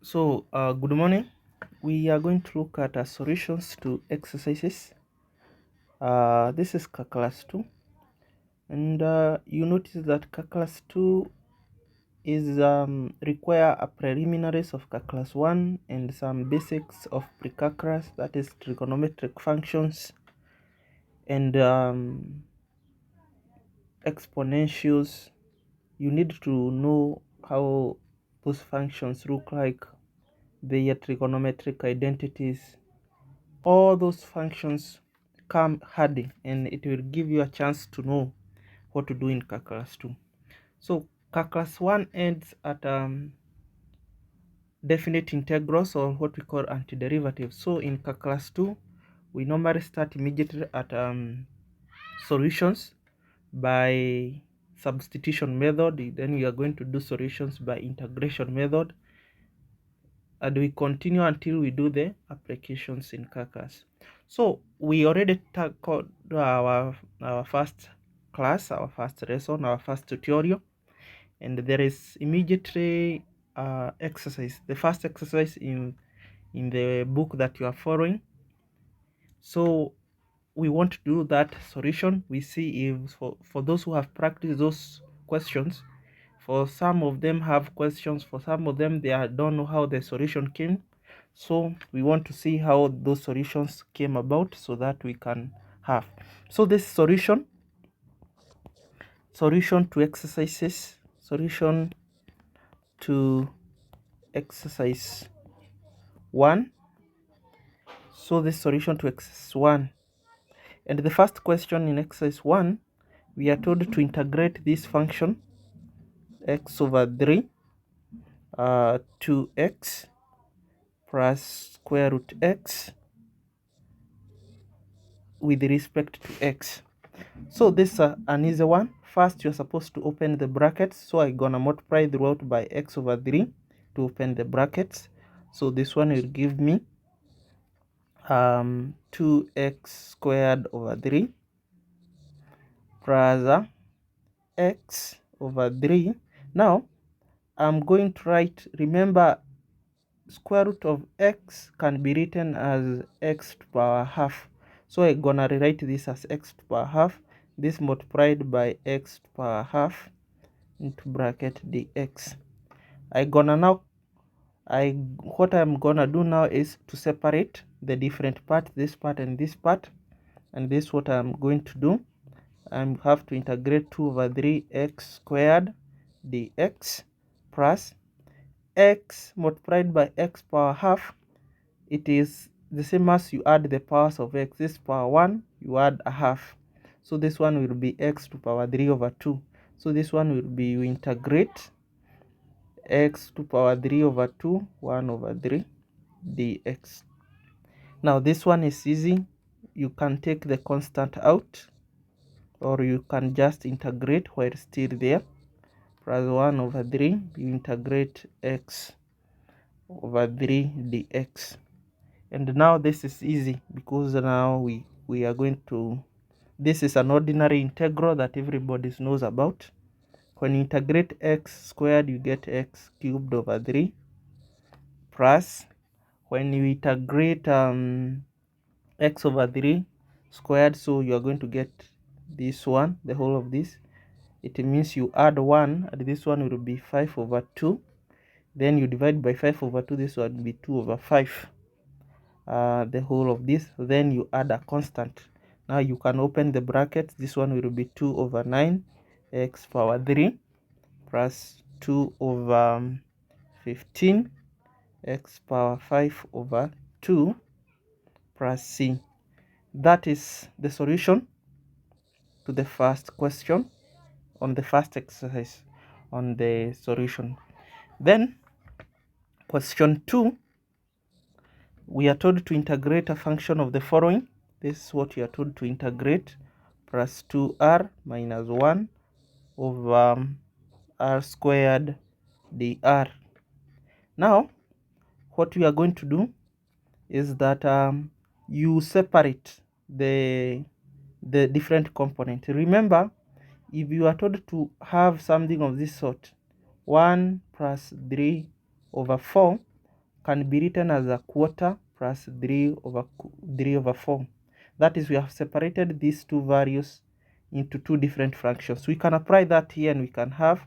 Good morning. We are going to look at solutions to exercises. This is calculus 2, and you notice that calculus 2 is require a preliminaries of calculus 1 and some basics of pre-calculus, that is trigonometric functions and exponentials. You need to know how those functions look like, their trigonometric identities. All those functions come handy, and it will give you a chance to know what to do in calculus 2. So calculus 1 ends at definite integrals, or what we call antiderivatives. So in calculus 2 we normally start immediately at solutions by substitution method. Then we are going to do solutions by integration method, and we continue until we do the applications in calculus. So we already tackled our first class, our first lesson, our first tutorial, and there is immediately exercise, the first exercise in the book that you are following. So we want to do that solution. We see if for those who have practiced those questions, for some of them have questions, for some of them they don't know how the solution came. So we want to see how those solutions came about so that we can have. So this solution to exercises, solution to exercise 1. So this solution to exercise 1, and the first question in exercise 1, we are told to integrate this function x over 3 to x plus square root x with respect to x. So this is an easy one. First, you're supposed to open the brackets. So I'm gonna multiply throughout by x over 3 to open the brackets. So this one will give me 2x squared over 3 plus x over 3. Now I'm going to write, remember, square root of x can be written as x to the power half. So I'm gonna rewrite this as x to the power half, this multiplied by x to the power half into bracket dx. What I'm gonna do now is to separate the different part, this part and this part, and this what I'm going to do. I have to integrate 2 over 3 x squared dx plus x multiplied by x power half. It is the same as you add the powers of x. This power 1, you add a half. So this one will be x to power 3 over 2. So this one will be, you integrate x to power 3 over 2, 1 over 3 dx. Now this one is easy. You can take the constant out, or you can just integrate while still there. Plus 1 over 3, you integrate x over 3 dx. And now this is easy because now we are going to, this is an ordinary integral that everybody knows about. When you integrate x squared, you get x cubed over 3 plus, when you integrate x over 3 squared, so you are going to get this one, the whole of this. It means you add 1, and this one will be 5 over 2. Then you divide by 5 over 2, this one will be 2 over 5. The whole of this. Then you add a constant. Now you can open the brackets. This one will be 2 over 9 x power 3 plus 2 over 15 x power 5 over 2 plus c. That is the solution to the first question on the first exercise on the solution. Then question 2, we are told to integrate a function of the following. This is what you are told to integrate: plus 2r minus 1 over r squared dr. Now what we are going to do is that you separate the different components. Remember, if you are told to have something of this sort, 1 plus 3 over 4, can be written as a quarter plus 3 over 4. That is, we have separated these two values into two different fractions. We can apply that here, and we can have,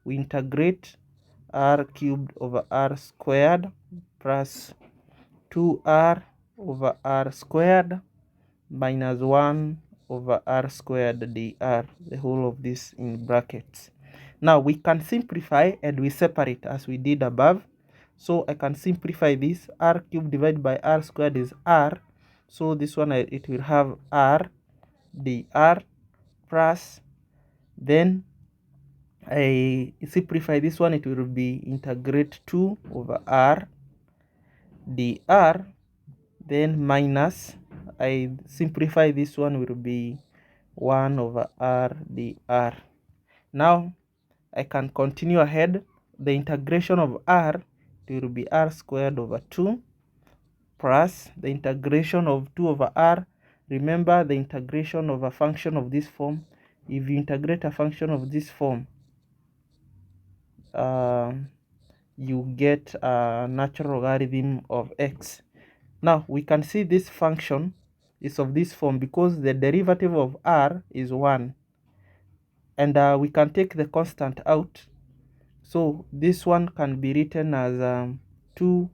we integrate r cubed over r squared plus 2r over r squared minus 1 over r squared dr, the whole of this in brackets. Now we can simplify and we separate as we did above. So I can simplify this. R cubed divided by r squared is r. So this one, it will have r dr plus, then I simplify this one, it will be integrate 2 over r dr, then minus, I simplify this one, will be 1 over r dr. Now I can continue ahead. The integration of r, it will be r squared over 2 plus the integration of 2 over r. Remember, the integration of a function of this form, if you integrate a function of this form, you get a natural logarithm of x. Now we can see this function is of this form because the derivative of r is 1, and we can take the constant out. So this one can be written as 2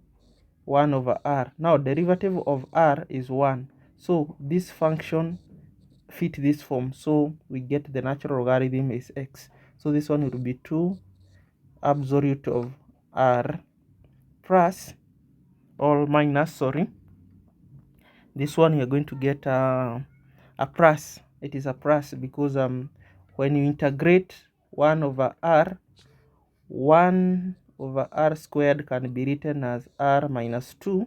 1 over r. Now derivative of r is 1, so this function fit this form, so we get the natural logarithm is x. So this one will be 2 absolute of r plus, or minus, sorry, this one you're going to get a plus. It is a plus because when you integrate 1 over r, 1 over r squared can be written as r minus 2.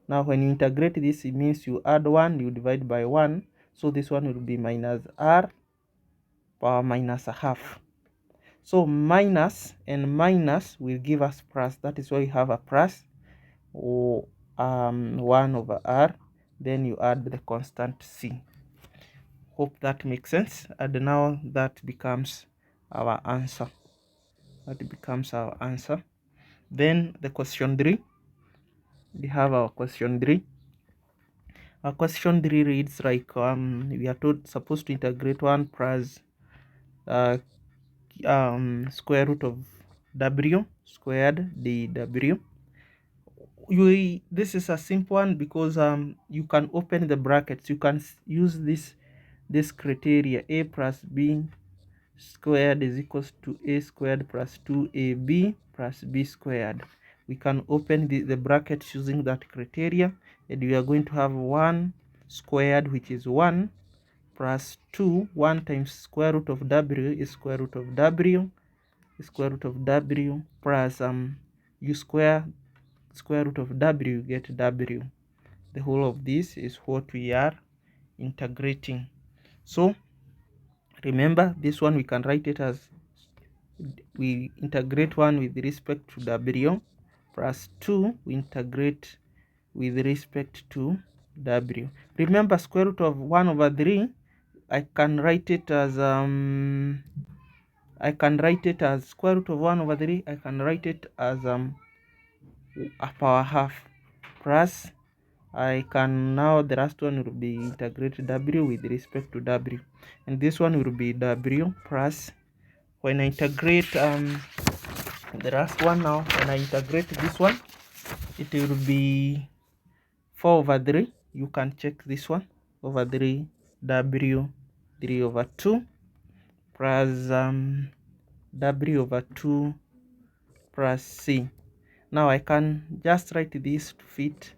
Now when you integrate this, it means you add 1, you divide by 1, so this one will be minus r power minus a half. So minus and minus will give us plus. That is why you have a plus, or 1 over r, then you add the constant c. Hope that makes sense. And now that becomes our answer. Then the question 3, we have our question 3. Our question 3 reads like, we are supposed to integrate 1 plus square root of w squared dw. This is a simple one because you can open the brackets. You can use this criteria, a plus b squared is equals to a squared plus 2ab plus b squared. We can open the brackets using that criteria, and we are going to have 1 squared, which is 1, plus 2, 1 times square root of w is square root of w, plus you square root of w, you get w. The whole of this is what we are integrating. So remember, this one we can write it as, we integrate 1 with respect to w, plus 2 we integrate with respect to w. Remember, square root of 1 over 3, I can write it as square root of 1 over 3, I can write it as a power half, plus I can, now the last one will be integrate w with respect to w, and this one will be w plus, when I integrate the last one, now when I integrate this one, it will be 4 over 3. You can check this one, over 3 w 3 over 2 plus w over 2 plus c. Now I can just write this to fit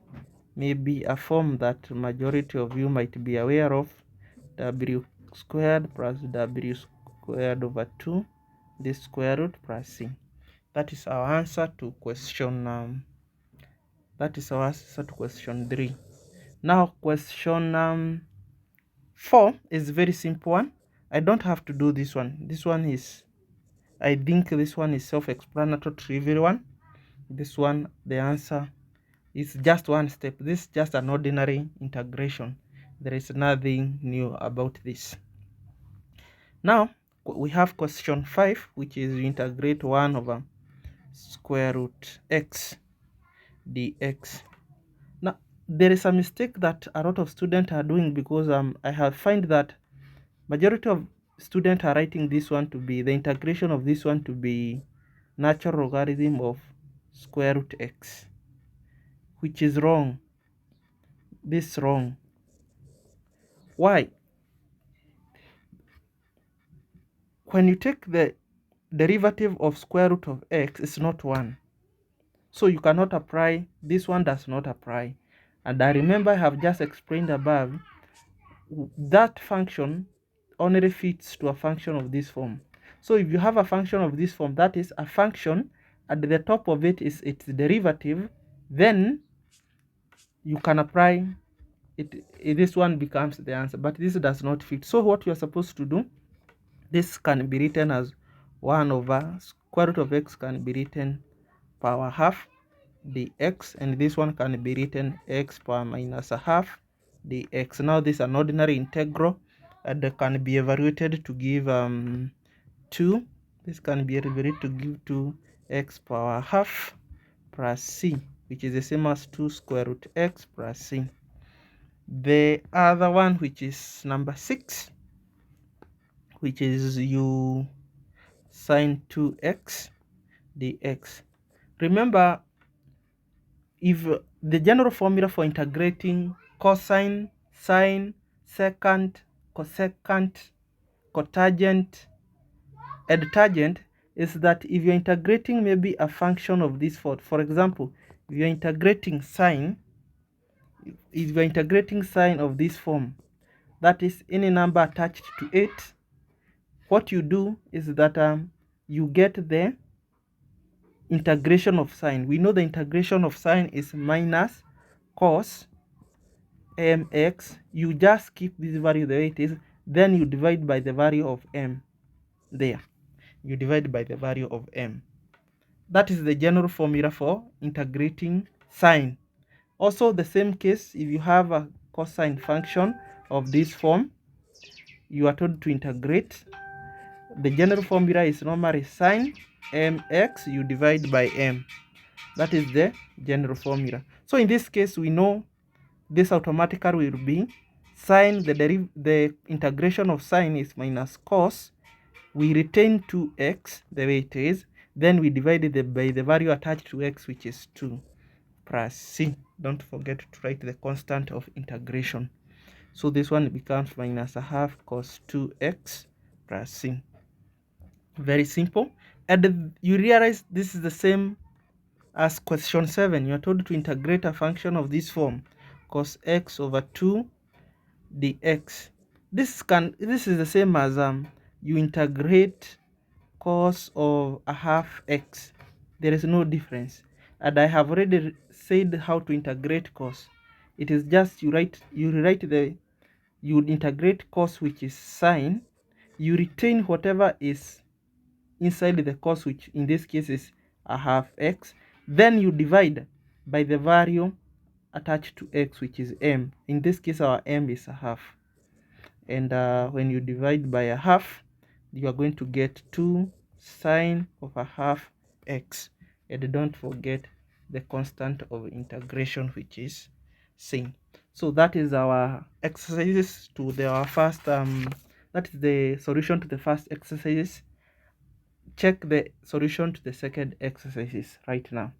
maybe a form that majority of you might be aware of, w squared plus w squared over 2, this square root plus c. That is our answer to question 3. Now question 4 is very simple one. I don't have to do this one. This one is, I think this one is self-explanatory to everyone. This one, the answer is just one step. This is just an ordinary integration. There is nothing new about this. Now we have question 5, which is you integrate 1 over square root x. dx. Now there is a mistake that a lot of students are doing, because I have find that majority of students are writing this one to be the integration of this one to be natural logarithm of square root x, which is wrong. This is wrong. Why? When you take the derivative of square root of x, it's not 1. So you cannot apply, this one does not apply. And I remember I have just explained above, that function only fits to a function of this form. So if you have a function of this form, that is a function at the top of it is its derivative, then you can apply it, this one becomes the answer, but this does not fit. So what you are supposed to do, this can be written as 1 over square root of x can be written power half dx, and this one can be written x power minus a half dx. Now this is an ordinary integral and can be evaluated to give 2. This can be evaluated to give 2x power half plus c, which is the same as 2 square root x plus c. The other one, which is number 6, which is u sine 2x dx. Remember, if the general formula for integrating cosine, sine, secant, cosecant, cotangent, and tangent is that if you're integrating maybe a function of this sort, for example, if you're integrating sine, if you're integrating sine of this form, that is any number attached to it, what you do is that you get the integration of sine. We know the integration of sine is minus cos mx. You just keep this value the way it is, then you divide by the value of m. There, you divide by the value of m. That is the general formula for integrating sine. Also the same case, if you have a cosine function of this form, you are told to integrate. The general formula is normally sine mx, you divide by m. That is the general formula. So in this case, we know this automatically will be sine, the integration of sine is minus cos. We retain 2x the way it is, then we divide it by the value attached to x, which is 2 plus c. Don't forget to write the constant of integration. So this one becomes minus a half cos 2x plus c. Very simple. And you realize this is the same as question 7. You are told to integrate a function of this form, cos x over 2 dx. This is the same as you integrate cos of a half x. There is no difference, and I have already said how to integrate cos. It is just you integrate cos, which is sine, you retain whatever is inside the cos, which in this case is a half x, then you divide by the value attached to x, which is m. In this case our m is a half, and when you divide by a half, you are going to get 2 sine of a half x, and don't forget the constant of integration, which is c. So that is our exercises to our first that is the solution to the first exercises. Check the solution to the second exercises right now.